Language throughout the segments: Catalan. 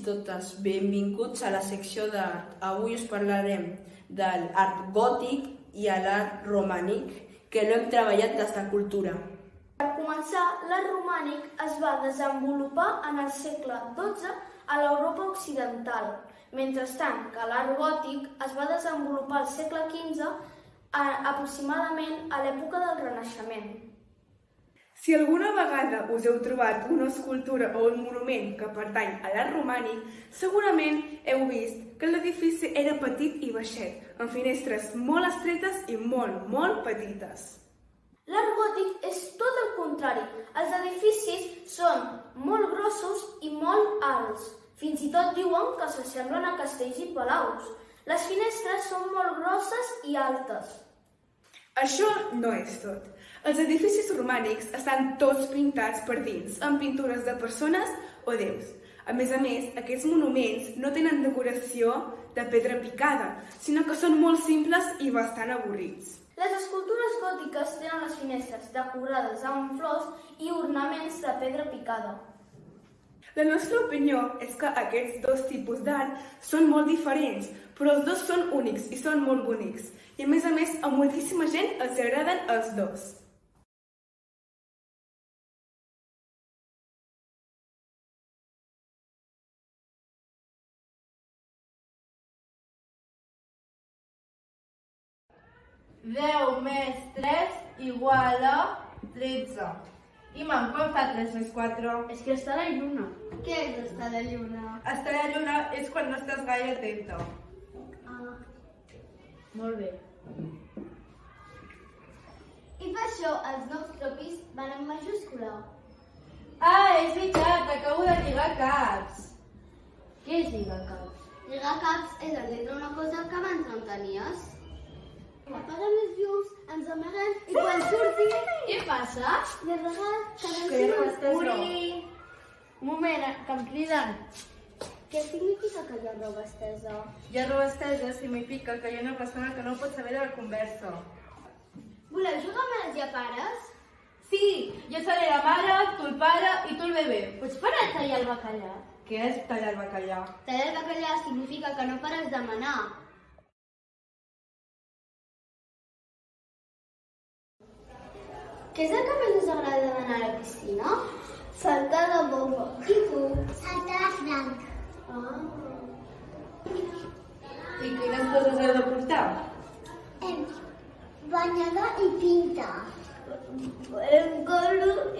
totes, benvinguts a la secció d'art. Avui us parlarem de l'art gòtic i l'art romànic, que l'hem treballat des de cultura. Per començar, l'art romànic es va desenvolupar en el segle XII a l'Europa occidental, mentrestant que l'art gòtic es va desenvolupar al segle XV, aproximadament a l'època del Renaixement. Si alguna vegada us heu trobat una escultura o un monument que pertany a l'art romànic, segurament heu vist que l'edifici era petit i baixet, amb finestres molt estretes i molt petites. L'art gòtic és tot el contrari. Els edificis són molt grossos i molt alts. Fins i tot diuen que s'assemblen a castells i palaus. Les finestres són molt grosses i altes. Això no és tot. Els edificis romànics estan tots pintats per dins, amb pintures de persones o déus. A més, aquests monuments no tenen decoració de pedra picada, sinó que són molt simples i bastant avorrits. Les escultures gòtiques tenen les finestres decorades amb flors i ornaments de pedra picada. La nostra opinió és que aquests dos tipus d'art són molt diferents, però els dos són únics i són molt bonics. I a més, a moltíssima gent els agraden els dos. Deu més 3 igual a 13. I mam, quan fa 3 més 4? És que està a la lluna. Què és estar a la lluna? Estar a la lluna és quan no estàs gaire atenta. Molt bé. I per això els noms propis van en majúscula. Ah, és veritat, acabo de lligar caps. Què és lligar caps? Lligar caps és entendre una cosa que abans no entenies. Apaguen les llums, ens amaguem i quan surti... Què passa? I el regal cada Que ja no estàs Uri! Un moment, que em criden. Què significa que hi ha roba estesa? Ja roba estesa significa que hi ha una persona que no pot saber de la conversa. Voleu jugar amb les llapares? Sí, jo seré la mare, tu el pare i tu el bebè. Pots parar de tallar el bacallà? Què és tallar el bacallà? Tallar el bacallà significa que no pares de manar. Què és el que més us agrada d'anar a la piscina? Saltar la bomba. I tu? Saltar la franc. I quines coses heu de portar? Banyador i pinta. Gorro i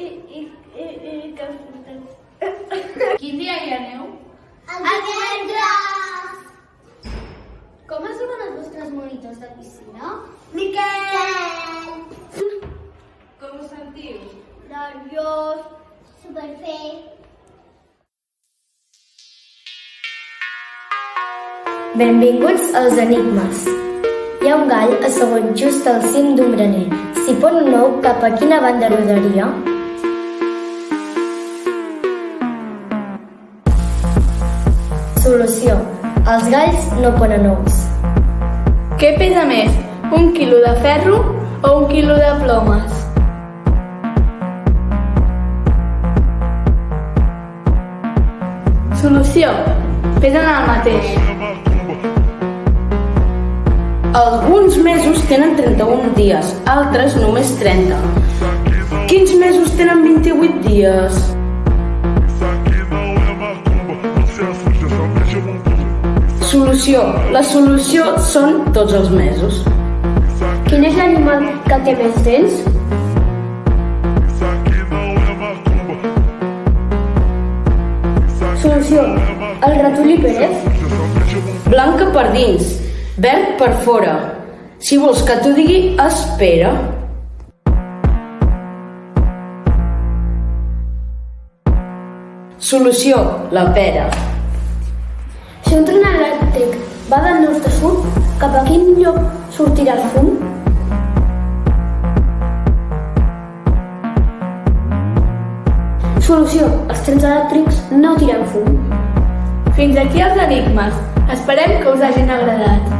calçotets. Quin dia hi aneu? El divendres! Com es diuen els vostres monitors de piscina? Miquel! Com us sentiu? Nerviós, superfé. Benvinguts als enigmes. Hi ha un gall assegut just al cim d'un graner. Si pon un ou, cap a quina banda rodaria? Solució. Els galls no ponen ous. Què pesa més, 1 quilo de ferro o 1 quilo de plomes? Solució. Pesen el mateix. Alguns mesos tenen 31 dies, altres només 30. Quins mesos tenen 28 dies? Solució. La solució són tots els mesos. Quin és l'animal que té més dents? Solució. El ratolí Pérez. Blanca per dins, verd per fora. Si vols que t'ho digui, espera. Solució. La pera. Si un tren elèctric va del nord a sud, cap a quin lloc sortirà el fum? Solució. Els trens elèctrics no tiren fum. Fins aquí els enigmes. Esperem que us hagin agradat.